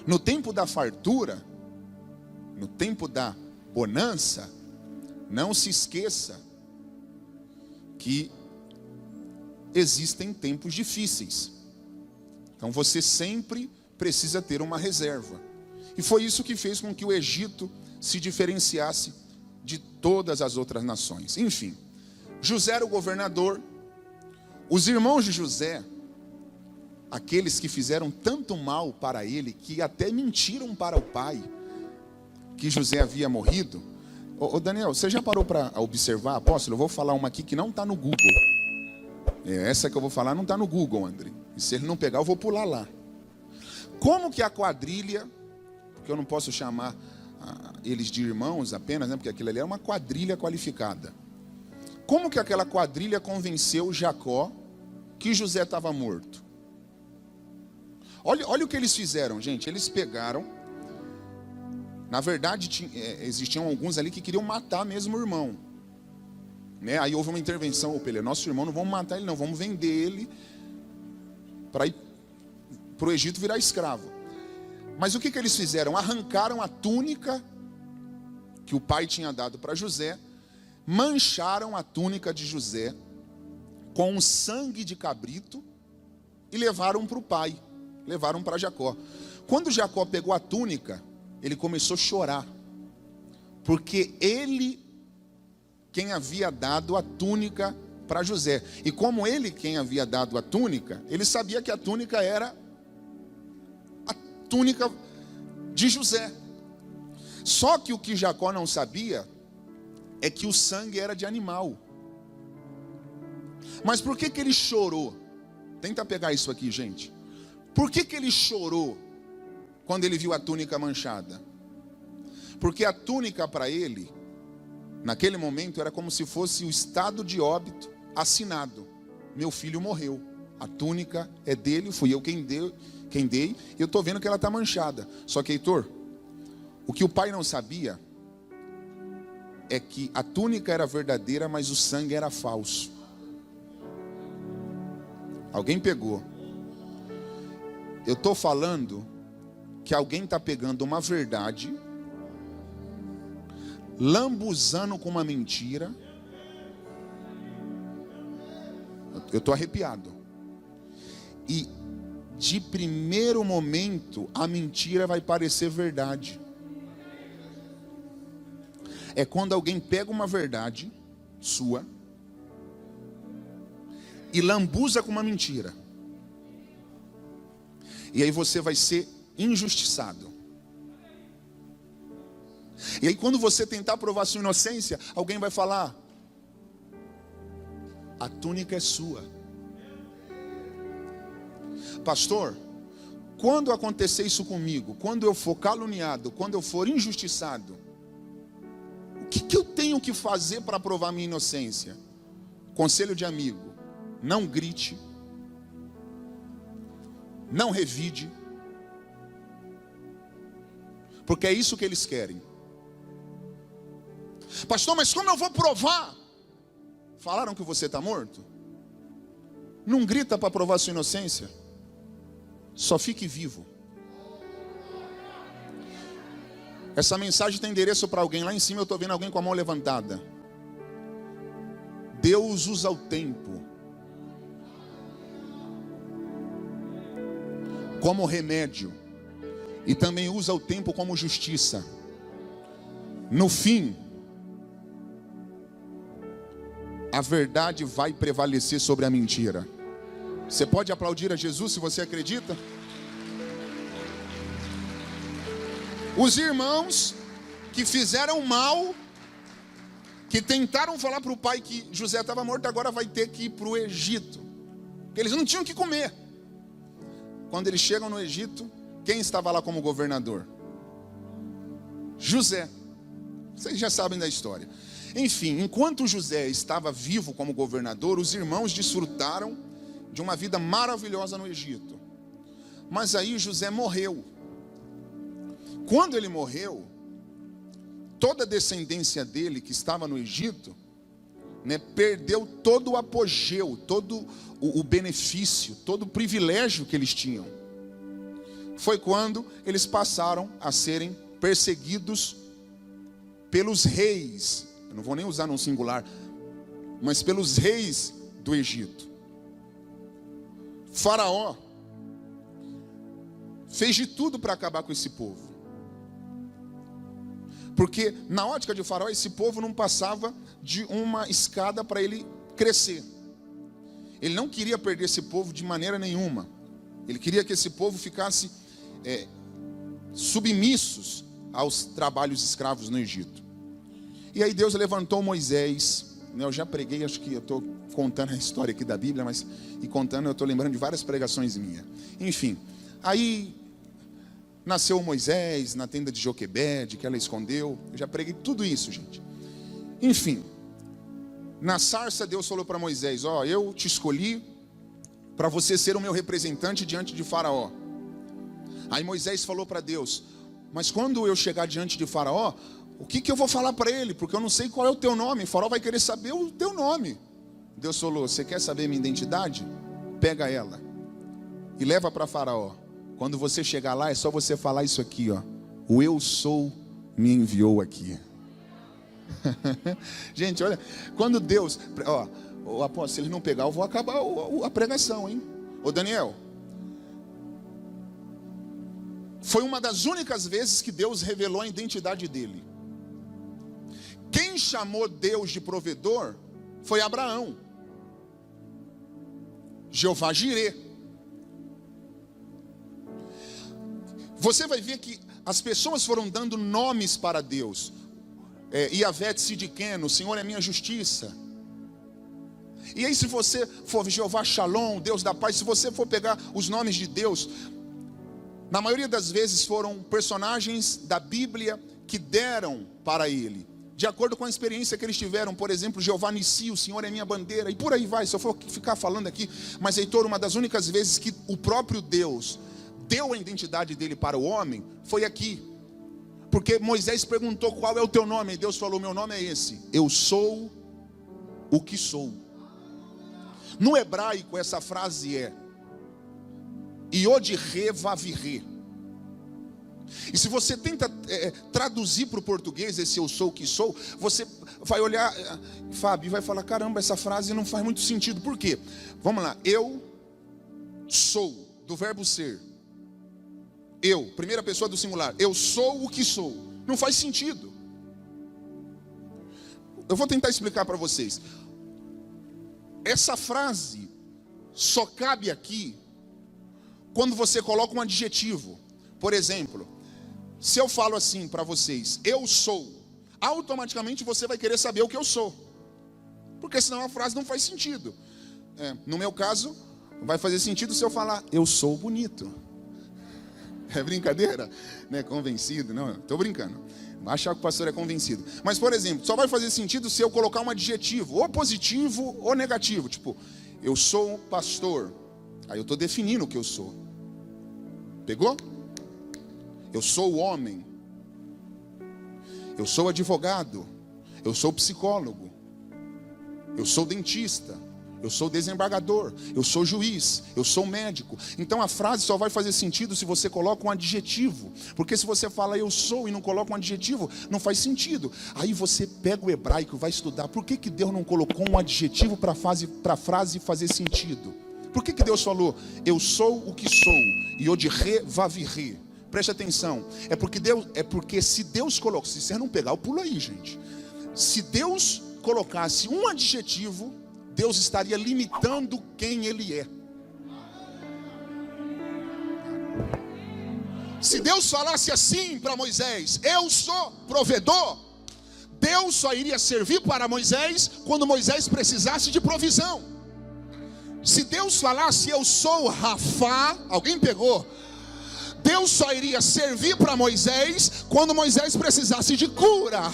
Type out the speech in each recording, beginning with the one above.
No tempo da fartura, no tempo da bonança, não se esqueça que existem tempos difíceis. Então você sempre precisa ter uma reserva. E foi isso que fez com que o Egito se diferenciasse de todas as outras nações. Enfim, José era o governador. Os irmãos de José, aqueles que fizeram tanto mal para ele, que até mentiram para o pai que José havia morrido. Ô Daniel, você já parou para observar, apóstolo? Eu vou falar uma aqui que não está no Google. Essa que eu vou falar não está no Google, André. E se ele não pegar, eu vou pular lá. Como que a quadrilha, porque eu não posso chamar eles de irmãos apenas, né, porque aquilo ali é uma quadrilha qualificada. Como que aquela quadrilha convenceu Jacó que José estava morto? Olha o que eles fizeram, gente. Eles pegaram, na verdade, existiam alguns ali que queriam matar mesmo o irmão, né? Aí houve uma intervenção, nosso irmão, não vamos matar ele não, vamos vender ele para ir para o Egito virar escravo. Mas o que eles fizeram? Arrancaram a túnica que o pai tinha dado para José, mancharam a túnica de José com sangue de cabrito e levaram para o pai, levaram para Jacó. Quando Jacó pegou a túnica, ele começou a chorar, porque ele quem havia dado a túnica para José. E como ele quem havia dado a túnica, ele sabia que a túnica era a túnica de José. Só que o que Jacó não sabia é que o sangue era de animal. Mas por que ele chorou? Tenta pegar isso aqui, gente. Por que ele chorou quando ele viu a túnica manchada? Porque a túnica para ele, naquele momento, era como se fosse o estado de óbito assinado. Meu filho morreu. A túnica é dele, fui eu quem dei, e eu estou vendo que ela está manchada. Só que, Heitor, o que o pai não sabia é que a túnica era verdadeira, mas o sangue era falso. Alguém pegou? Eu estou falando que alguém está pegando uma verdade, lambuzando com uma mentira. Eu estou arrepiado. E de primeiro momento a mentira vai parecer verdade. É quando alguém pega uma verdade sua e lambuza com uma mentira. E aí você vai ser injustiçado. E aí quando você tentar provar sua inocência, alguém vai falar: a túnica é sua. Pastor, quando acontecer isso comigo, quando eu for caluniado, quando eu for injustiçado, o que eu tenho que fazer para provar minha inocência? Conselho de amigo: não grite, não revide, porque é isso que eles querem. Pastor, mas como eu vou provar? Falaram que você está morto? Não grita para provar sua inocência. Só fique vivo. Essa mensagem tem endereço para alguém. Lá em cima eu estou vendo alguém com a mão levantada. Deus usa o tempo como remédio e também usa o tempo como justiça. No fim, a verdade vai prevalecer sobre a mentira. Você pode aplaudir a Jesus se você acredita? Os irmãos que fizeram mal, que tentaram falar para o pai que José estava morto, agora vai ter que ir para o Egito, porque eles não tinham o que comer. Quando eles chegam no Egito, quem estava lá como governador? José. Vocês já sabem da história. Enfim, enquanto José estava vivo como governador, os irmãos desfrutaram de uma vida maravilhosa no Egito. Mas aí José morreu. Quando ele morreu, toda a descendência dele que estava no Egito, né, perdeu todo o apogeu, todo o benefício, todo o privilégio que eles tinham. foi quando eles passaram a serem perseguidos pelos reis. Eu não vou nem usar no singular, mas pelos reis do Egito. Faraó fez de tudo para acabar com esse povo. Porque na ótica de Faraó, esse povo não passava de uma escada para ele crescer. Ele não queria perder esse povo de maneira nenhuma. Ele queria que esse povo ficasse submissos aos trabalhos escravos no Egito. E aí Deus levantou Moisés. Eu já preguei, acho que eu estou contando a história aqui da Bíblia, mas e contando, eu estou lembrando de várias pregações minhas. Enfim, aí nasceu Moisés na tenda de Joquebede, que ela escondeu. Eu já preguei tudo isso, gente. Enfim, na sarça Deus falou para Moisés: ó, eu te escolhi para você ser o meu representante diante de Faraó. Aí Moisés falou para Deus: mas quando eu chegar diante de Faraó, o que eu vou falar para ele? Porque eu não sei qual é o teu nome. Faraó vai querer saber o teu nome. Deus falou: você quer saber minha identidade? Pega ela e leva para Faraó. Quando você chegar lá, é só você falar isso aqui, ó: o eu sou me enviou aqui. Gente, olha, quando Deus, ó, o apóstolo, se ele não pegar, eu vou acabar a pregação, hein? Ô Daniel, foi uma das únicas vezes que Deus revelou a identidade dele. Quem chamou Deus de provedor foi Abraão. Jeová Jirê. Você vai ver que as pessoas foram dando nomes para Deus. Iavé Tzidkenu, o Senhor é minha justiça. E aí, se você for Jeová Shalom, Deus da paz, se você for pegar os nomes de Deus, na maioria das vezes foram personagens da Bíblia que deram para ele, de acordo com a experiência que eles tiveram. Por exemplo, Jeová Nissi, o Senhor é minha bandeira, e por aí vai. Se eu for ficar falando aqui, mas Heitor, uma das únicas vezes que o próprio Deus deu a identidade dele para o homem foi aqui, porque Moisés perguntou: qual é o teu nome? E Deus falou: meu nome é esse, eu sou o que sou. No hebraico essa frase é Yod-He Vav-He. E se você tenta traduzir para o português esse eu sou o que sou, você vai olhar, Fábio, vai falar: caramba, essa frase não faz muito sentido. Por quê? Vamos lá. Eu sou, do verbo ser. Eu, primeira pessoa do singular. Eu sou o que sou. Não faz sentido. Eu vou tentar explicar para vocês. Essa frase só cabe aqui quando você coloca um adjetivo. Por exemplo, se eu falo assim para vocês: eu sou, automaticamente você vai querer saber o que eu sou, porque senão a frase não faz sentido. No meu caso, vai fazer sentido se eu falar: eu sou bonito. É brincadeira? Né? Convencido? Não, estou brincando. Vai achar que o pastor é convencido. Mas, por exemplo, só vai fazer sentido se eu colocar um adjetivo, ou positivo ou negativo. Tipo, eu sou pastor. Aí eu estou definindo o que eu sou. Pegou? Eu sou homem. Eu sou advogado. Eu sou psicólogo. Eu sou dentista. Eu sou desembargador. Eu sou juiz. Eu sou médico. Então a frase só vai fazer sentido se você coloca um adjetivo. Porque se você fala eu sou e não coloca um adjetivo, não faz sentido. Aí você pega o hebraico e vai estudar. Por que Deus não colocou um adjetivo para a frase fazer sentido? Por que Deus falou eu sou o que sou? Yod-He Vav-He. Preste atenção. É porque se Deus colocar, se você não pegar, eu pulo aí, gente. Se Deus colocasse um adjetivo, Deus estaria limitando quem Ele é. Se Deus falasse assim para Moisés: eu sou provedor, Deus só iria servir para Moisés quando Moisés precisasse de provisão. Se Deus falasse eu sou Rafá, alguém pegou? Deus só iria servir para Moisés quando Moisés precisasse de cura.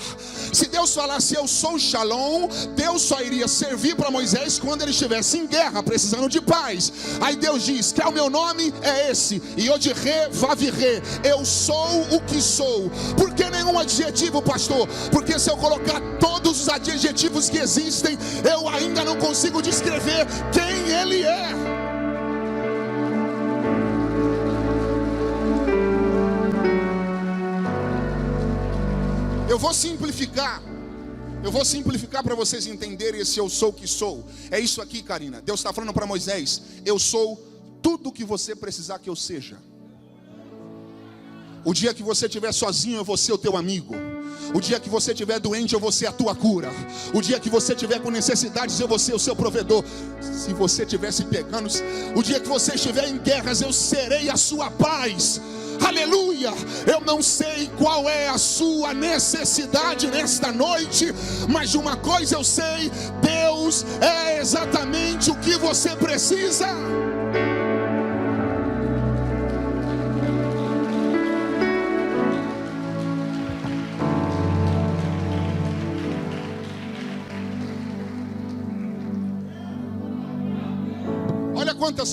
Se Deus falasse eu sou Shalom, Deus só iria servir para Moisés quando ele estivesse em guerra, precisando de paz. Aí Deus diz que o meu nome é esse, Yod-He Vav-He. Eu sou o que sou. Por que nenhum adjetivo, pastor? Porque se eu colocar todos os adjetivos que existem, eu ainda não consigo descrever quem Ele é. vou simplificar. Eu vou simplificar para vocês entenderem esse eu sou que sou. É isso aqui, Karina. Deus está falando para Moisés: eu sou tudo o que você precisar que eu seja. O dia que você estiver sozinho, eu vou ser o teu amigo. O dia que você estiver doente, eu vou ser a tua cura. O dia que você estiver com necessidades, eu vou ser o seu provedor. Se você estiver se pegando, o dia que você estiver em guerras, eu serei a sua paz. Aleluia. Eu não sei qual é a sua necessidade nesta noite, mas de uma coisa eu sei: Deus é exatamente o que você precisa.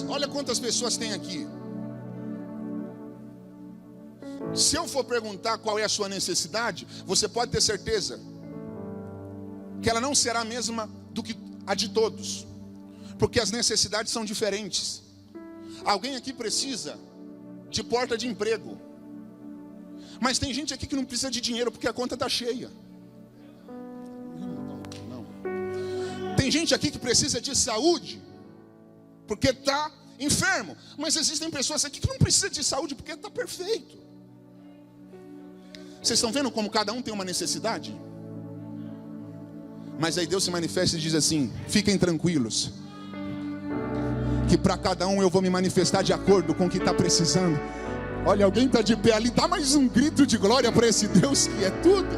Olha quantas pessoas tem aqui. Se eu for perguntar qual é a sua necessidade, você pode ter certeza que ela não será a mesma do que a de todos, porque as necessidades são diferentes. Alguém aqui precisa de porta de emprego, mas tem gente aqui que não precisa de dinheiro porque a conta está cheia. Tem gente aqui que precisa de saúde porque está enfermo, mas existem pessoas aqui que não precisam de saúde porque está perfeito. Vocês estão vendo como cada um tem uma necessidade? Mas aí Deus se manifesta e diz assim: fiquem tranquilos, que para cada um eu vou me manifestar de acordo com o que está precisando. Olha, alguém está de pé ali, dá mais um grito de glória para esse Deus que é tudo.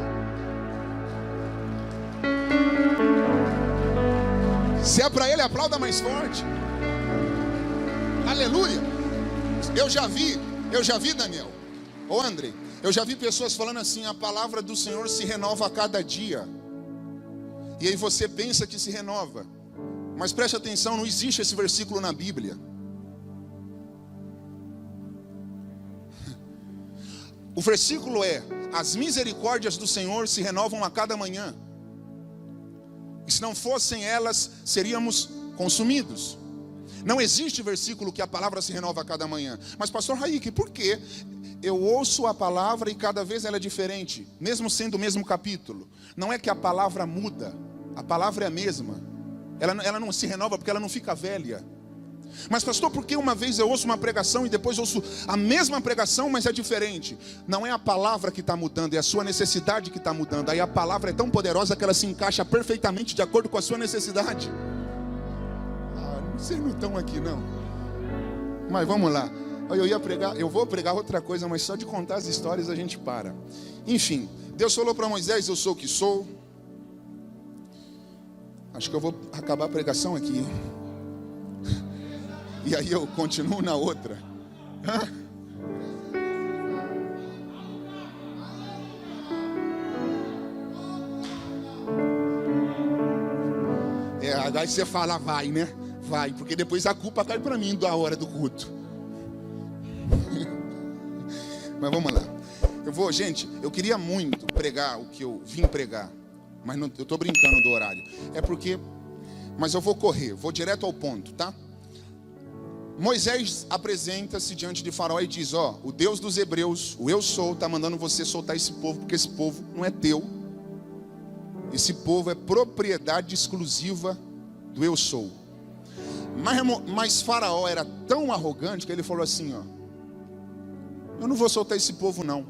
Se é para Ele, aplauda mais forte. Aleluia. Eu já vi, Daniel, ou André, eu já vi pessoas falando assim: a palavra do Senhor se renova a cada dia. E aí você pensa que se renova, mas preste atenção, não existe esse versículo na Bíblia. O versículo é: as misericórdias do Senhor se renovam a cada manhã, e se não fossem elas, seríamos consumidos. Não existe versículo que a palavra se renova a cada manhã. Mas pastor Raik, por que eu ouço a palavra e cada vez ela é diferente, mesmo sendo o mesmo capítulo? Não é que a palavra muda, a palavra é a mesma. Ela não se renova porque ela não fica velha. Mas pastor, por que uma vez eu ouço uma pregação e depois ouço a mesma pregação, mas é diferente? Não é a palavra que está mudando, é a sua necessidade que está mudando. Aí a palavra é tão poderosa que ela se encaixa perfeitamente de acordo com a sua necessidade. Vocês não estão aqui não. Mas vamos lá. Eu vou pregar outra coisa, mas só de contar as histórias a gente para. Enfim, Deus falou para Moisés: eu sou o que sou. Acho que eu vou acabar a pregação aqui. E aí eu continuo na outra. Aí você fala vai, né? Vai, porque depois a culpa cai para mim da hora do culto. Mas vamos lá. Eu queria muito pregar o que eu vim pregar, mas não, eu estou brincando do horário. Mas eu vou correr, vou direto ao ponto, tá? Moisés apresenta-se diante de Faraó e diz: ó, o Deus dos hebreus, o eu sou, está mandando você soltar esse povo, porque esse povo não é teu. Esse povo é propriedade exclusiva do eu sou. Mas Faraó era tão arrogante que ele falou assim: ó, eu não vou soltar esse povo não.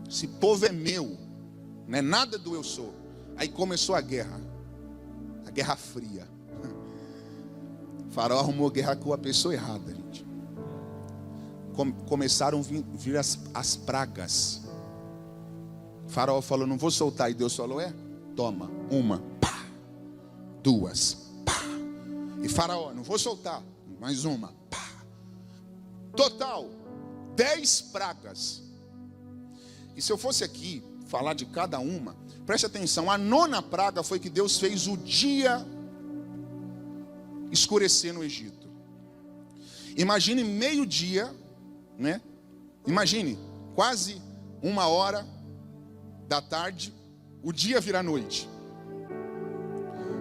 Esse povo é meu, não é nada do eu sou. Aí começou a Guerra Fria. Faraó arrumou guerra com a pessoa errada, gente. Começaram a vir as pragas. Faraó falou: não vou soltar. E Deus falou: toma, uma, pá, duas, pá. E Faraó: não vou soltar. Mais uma, pá. Total, 10 pragas. E se eu fosse aqui falar de cada uma, preste atenção, a 9ª praga foi que Deus fez o dia escurecer no Egito. Imagine meio-dia, né? Imagine, quase 1h da tarde, o dia virar noite.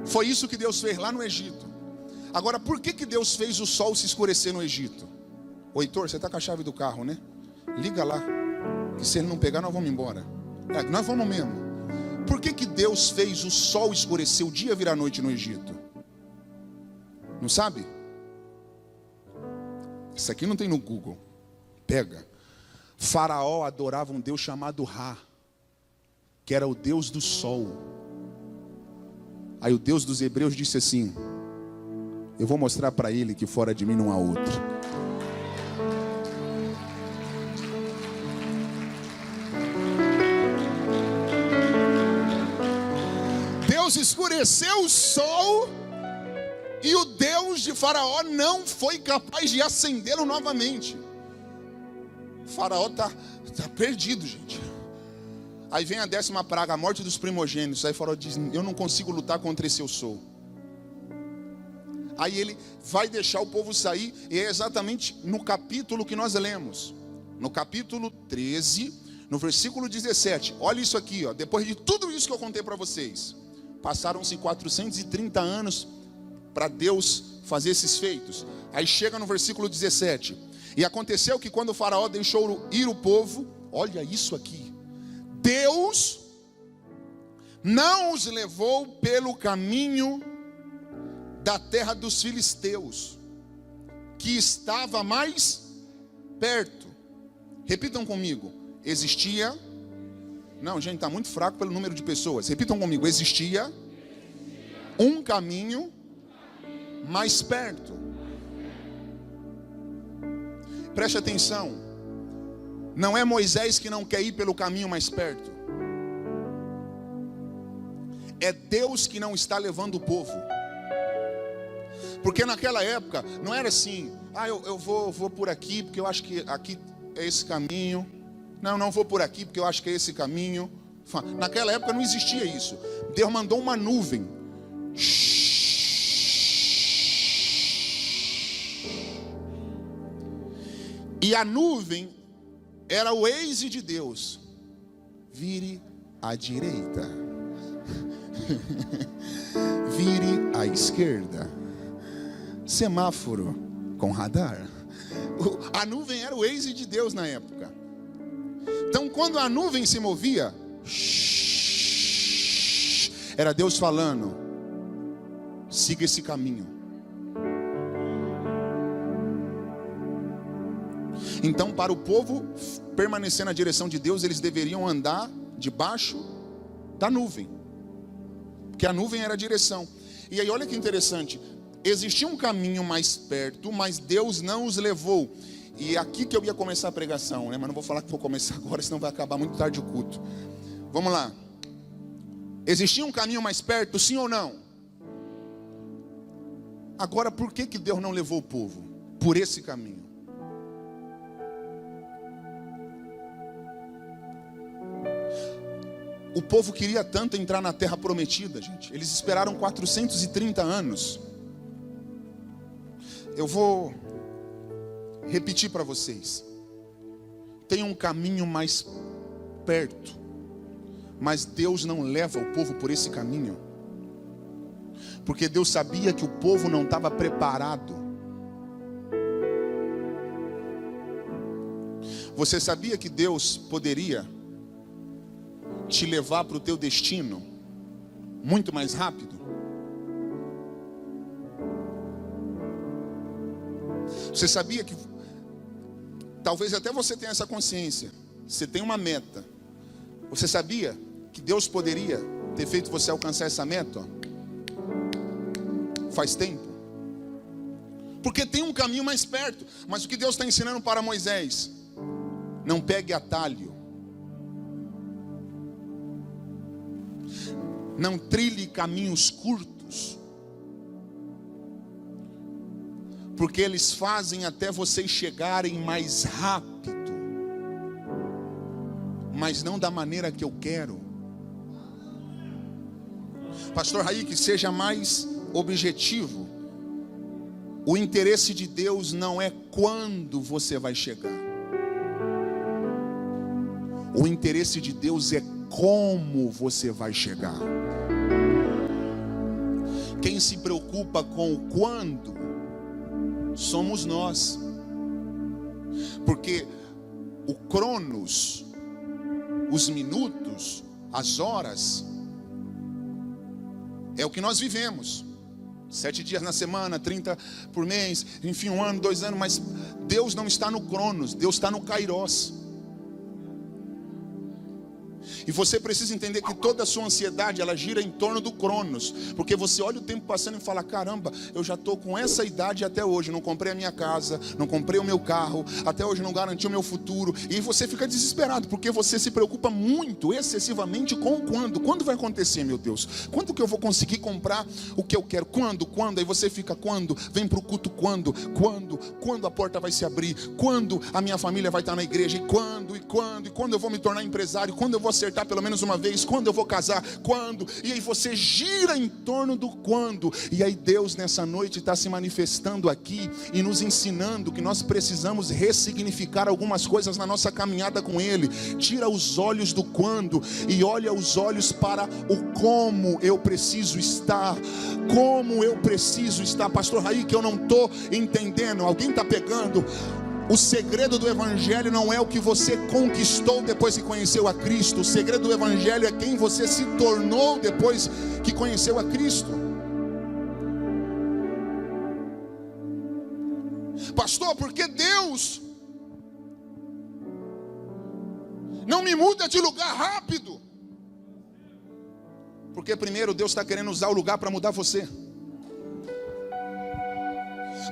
Foi isso que Deus fez lá no Egito. Agora, por que Deus fez o sol se escurecer no Egito? Ô Heitor, você está com a chave do carro, né? Liga lá, que se ele não pegar, nós vamos embora. Nós vamos mesmo. Por que Deus fez o sol escurecer, o dia virar noite no Egito? Não sabe? Isso aqui não tem no Google. Pega. Faraó adorava um Deus chamado Ra, que era o Deus do sol. Aí o Deus dos hebreus disse assim: eu vou mostrar para ele que fora de mim não há outro. Deus escureceu o sol e o Deus de Faraó não foi capaz de acendê-lo novamente. Faraó tá perdido, gente. Aí vem a 10ª praga, a morte dos primogênitos. Aí Faraó diz: eu não consigo lutar contra esse eu sou. Aí ele vai deixar o povo sair, e é exatamente no capítulo que nós lemos, no capítulo 13, no versículo 17. Olha isso aqui, ó. Depois de tudo isso que eu contei para vocês, passaram-se 430 anos para Deus fazer esses feitos. Aí chega no versículo 17: e aconteceu que quando o Faraó deixou ir o povo, olha isso aqui, Deus não os levou pelo caminho da terra dos filisteus, que estava mais perto. Repitam comigo: existia... Não, gente, está muito fraco pelo número de pessoas. Repitam comigo: existia um caminho mais perto. Preste atenção. Não é Moisés que não quer ir pelo caminho mais perto. É Deus que não está levando o povo. Porque naquela época não era assim: eu vou por aqui porque eu acho que aqui é esse caminho. Não vou por aqui porque eu acho que é esse caminho. Naquela época não existia isso. Deus mandou uma nuvem. E a nuvem era o Waze de Deus: vire à direita, vire à esquerda, semáforo com radar. A nuvem era o Waze de Deus na época. Então quando a nuvem se movia, era Deus falando: siga esse caminho. Então, para o povo permanecer na direção de Deus, eles deveriam andar debaixo da nuvem, porque a nuvem era a direção. E aí olha que interessante, existia um caminho mais perto, mas Deus não os levou. E é aqui que eu ia começar a pregação, né? Mas não vou falar que vou começar agora, senão vai acabar muito tarde o culto. Vamos lá. Existia um caminho mais perto, sim ou não? Agora, por que Deus não levou o povo por esse caminho? O povo queria tanto entrar na terra prometida, gente. Eles esperaram 430 anos. Eu vou repetir para vocês. Tem um caminho mais perto, mas Deus não leva o povo por esse caminho, porque Deus sabia que o povo não estava preparado. Você sabia que Deus poderia te levar para o teu destino muito mais rápido? Você sabia que, talvez até você tenha essa consciência, você tem uma meta. Você sabia que Deus poderia ter feito você alcançar essa meta faz tempo? Porque tem um caminho mais perto. Mas o que Deus está ensinando para Moisés: não pegue atalho, não trilhe caminhos curtos, porque eles fazem até vocês chegarem mais rápido, mas não da maneira que eu quero. Pastor Raik, seja mais objetivo. O interesse de Deus não é quando você vai chegar. O interesse de Deus é como você vai chegar. Quem se preocupa com o quando somos nós. Porque o cronos, os minutos, anos, as horas, é o que nós vivemos. 7 dias na semana, 30 por mês, enfim, 1 ano, 2 anos, mas Deus não está no Cronos, Deus está no Kairos. E você precisa entender que toda a sua ansiedade, ela gira em torno do Cronos. Porque você olha o tempo passando e fala, caramba, eu já estou com essa idade até hoje, não comprei a minha casa, não comprei o meu carro, até hoje não garanti o meu futuro. E você fica desesperado, porque você se preocupa muito, excessivamente com o quando. Quando vai acontecer, meu Deus? Quando que eu vou conseguir comprar o que eu quero? Quando? Aí você fica, quando? Vem para o culto, quando? Quando a porta vai se abrir? Quando a minha família vai estar na igreja? E quando eu vou me tornar empresário? Quando eu vou acertar pelo menos uma vez? Quando eu vou casar? Quando? E aí você gira em torno do quando. E aí Deus nessa noite está se manifestando aqui e nos ensinando que nós precisamos ressignificar algumas coisas na nossa caminhada com Ele. Tira os olhos do quando e olha os olhos para o como eu preciso estar. Como eu preciso estar. Pastor Raí, que eu não estou entendendo. Alguém está pegando? O segredo do Evangelho não é o que você conquistou depois que conheceu a Cristo. O segredo do Evangelho é quem você se tornou depois que conheceu a Cristo. Pastor, por que Deus não me muda de lugar rápido? Porque primeiro Deus está querendo usar o lugar para mudar você.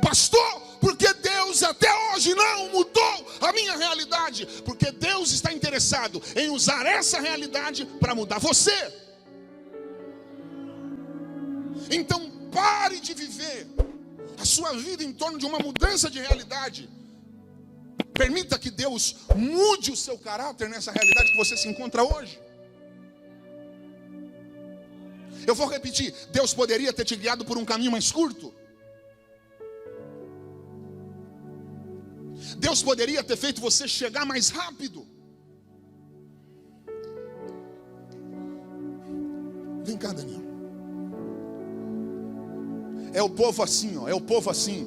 Pastor, porque Deus até hoje não mudou a minha realidade? Porque Deus está interessado em usar essa realidade para mudar você. Então pare de viver a sua vida em torno de uma mudança de realidade. Permita que Deus mude o seu caráter nessa realidade que você se encontra hoje. Eu vou repetir, Deus poderia ter te guiado por um caminho mais curto. Deus poderia ter feito você chegar mais rápido. Vem cá, Daniel. É o povo assim, ó. É o povo assim.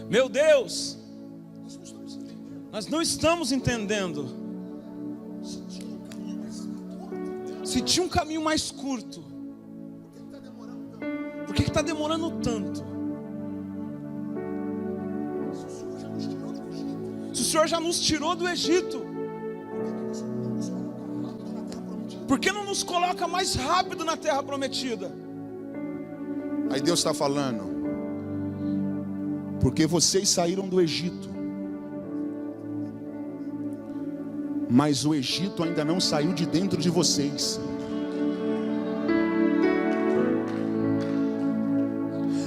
Meu Deus, nós não estamos entendendo. Se tinha um caminho mais curto, por que está demorando tanto? Se o Senhor já nos tirou do Egito, por que não nos coloca mais rápido na terra prometida? Aí Deus está falando, porque vocês saíram do Egito, mas o Egito ainda não saiu de dentro de vocês.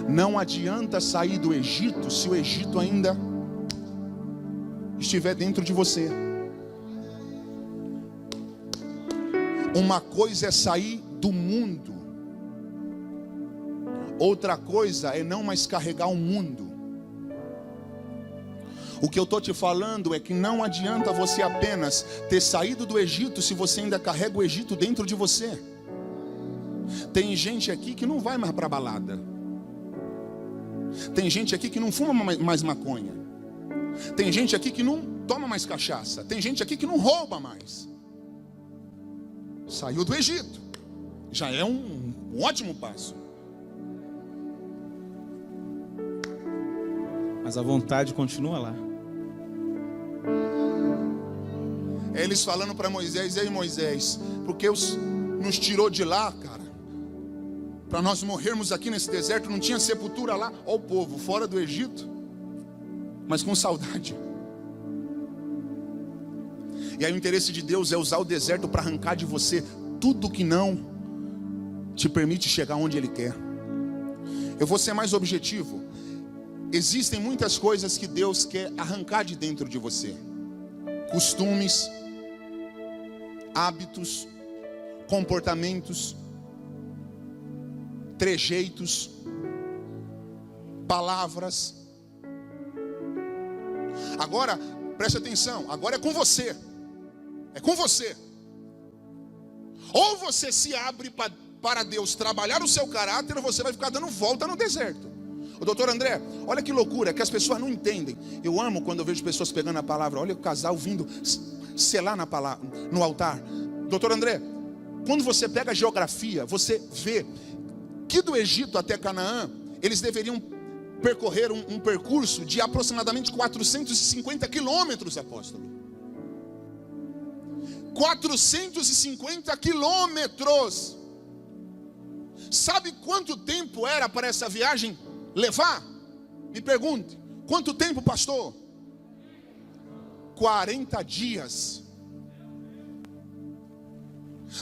Não adianta sair do Egito se o Egito ainda estiver dentro de você. Uma coisa é sair do mundo, outra coisa é não mais carregar o mundo. O que eu estou te falando é que não adianta você apenas ter saído do Egito se você ainda carrega o Egito dentro de você. Tem gente aqui que não vai mais para a balada. Tem gente aqui que não fuma mais maconha. Tem gente aqui que não toma mais cachaça. Tem gente aqui que não rouba mais. Saiu do Egito. Já é um ótimo passo. Mas a vontade continua lá. Eles falando para Moisés, ei Moisés, porque nos tirou de lá, cara, para nós morrermos aqui nesse deserto, não tinha sepultura lá. Olha o povo, fora do Egito, mas com saudade. E aí o interesse de Deus é usar o deserto para arrancar de você tudo que não te permite chegar onde Ele quer. Eu vou ser mais objetivo. Existem muitas coisas que Deus quer arrancar de dentro de você. Costumes, hábitos, comportamentos, trejeitos, palavras. Agora, preste atenção, agora é com você. É com você. Ou você se abre para Deus trabalhar o seu caráter, ou você vai ficar dando volta no deserto. O doutor André, olha que loucura, que as pessoas não entendem. Eu amo quando eu vejo pessoas pegando a palavra. Olha o casal vindo selar na palavra, no altar. Doutor André, quando você pega a geografia, você vê que do Egito até Canaã, eles deveriam percorrer um percurso de aproximadamente 450 quilômetros, apóstolo. 450 quilômetros. Sabe quanto tempo era para essa viagem levar? Me pergunte. Quanto tempo, pastor? 40 dias.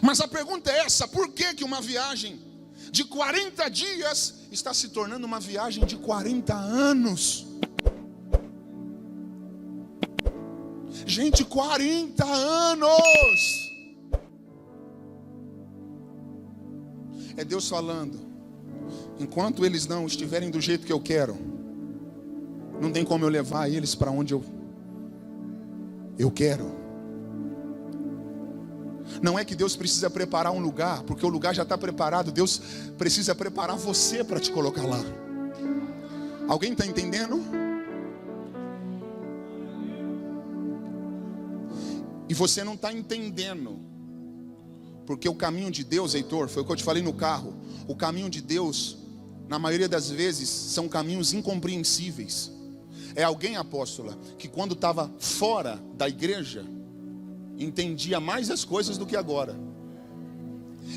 Mas a pergunta é essa: por que uma viagem de 40 dias está se tornando uma viagem de 40 anos? Gente, 40 anos! É Deus falando: enquanto eles não estiverem do jeito que eu quero, não tem como eu levar eles para onde eu quero. Não é que Deus precisa preparar um lugar, porque o lugar já está preparado. Deus precisa preparar você para te colocar lá. Alguém está entendendo? E você não está entendendo, porque o caminho de Deus, Heitor, foi o que eu te falei no carro. O caminho de Deus, na maioria das vezes, são caminhos incompreensíveis. É alguém, apóstola, que quando estava fora da igreja, entendia mais as coisas do que agora.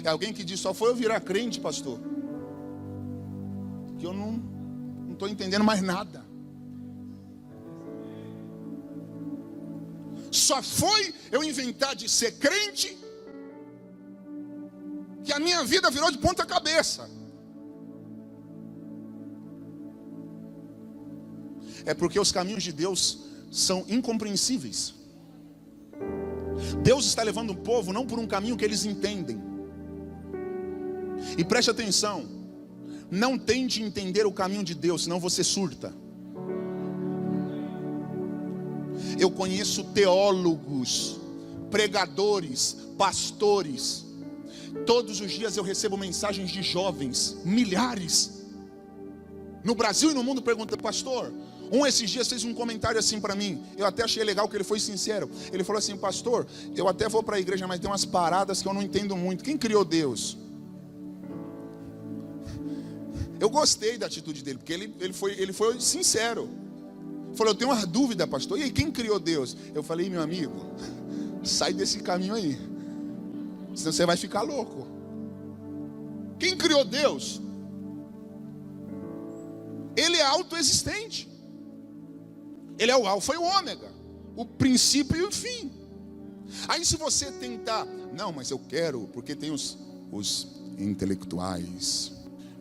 É alguém que diz: só foi eu virar crente, pastor, que eu não estou entendendo mais nada. Só foi eu inventar de ser crente que a minha vida virou de ponta cabeça. É porque os caminhos de Deus são incompreensíveis. Deus está levando o povo não por um caminho que eles entendem. E preste atenção: não tente entender o caminho de Deus, senão você surta. Eu conheço teólogos, pregadores, pastores. Todos os dias eu recebo mensagens de jovens, milhares, no Brasil e no mundo, perguntando: pastor, esses dias fez um comentário assim para mim. Eu até achei legal que ele foi sincero. Ele falou assim: pastor, eu até vou para a igreja, mas tem umas paradas que eu não entendo muito. Quem criou Deus? Eu gostei da atitude dele, porque ele foi sincero. Falou: eu tenho uma dúvida, pastor. E aí, quem criou Deus? Eu falei: meu amigo, sai desse caminho aí, senão você vai ficar louco. Quem criou Deus? Ele é autoexistente. Ele é o alfa e o ômega, o princípio e o fim. Aí se você tentar: não, mas eu quero, porque tem os intelectuais,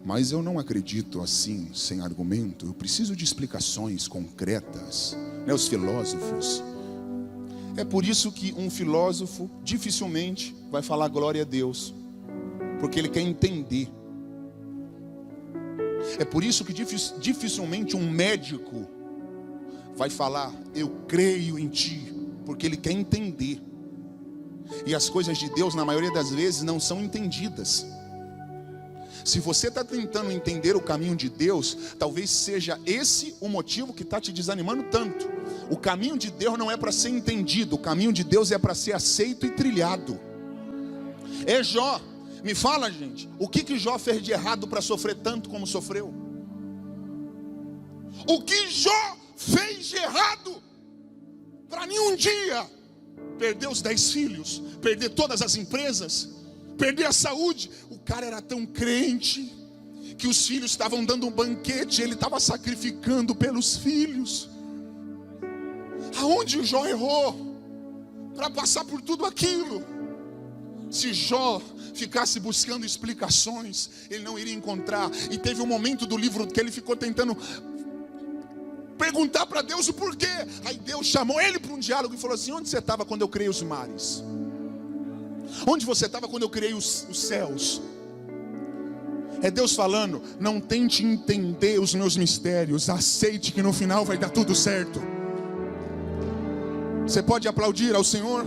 mas eu não acredito assim, sem argumento, eu preciso de explicações concretas, né? Os filósofos. É por isso que um filósofo dificilmente vai falar glória a Deus, porque ele quer entender. É por isso que dificilmente um médico vai falar: eu creio em ti, porque ele quer entender. E as coisas de Deus, na maioria das vezes, não são entendidas. Se você está tentando entender o caminho de Deus, talvez seja esse o motivo que está te desanimando tanto. O caminho de Deus não é para ser entendido, o caminho de Deus é para ser aceito e trilhado. É Jó. Me fala, gente, o que Jó fez de errado para sofrer tanto como sofreu? O que Jó fez de errado para nenhum dia perder os 10 filhos, perder todas as empresas, perder a saúde? O cara era tão crente que os filhos estavam dando um banquete, ele estava sacrificando pelos filhos. Aonde Jó errou para passar por tudo aquilo? Se Jó ficasse buscando explicações, ele não iria encontrar. E teve um momento do livro que ele ficou tentando perguntar para Deus o porquê. Aí Deus chamou ele para um diálogo e falou assim: onde você estava quando eu criei os mares? Onde você estava quando eu criei os céus? É Deus falando: não tente entender os meus mistérios, aceite que no final vai dar tudo certo. Você pode aplaudir ao Senhor?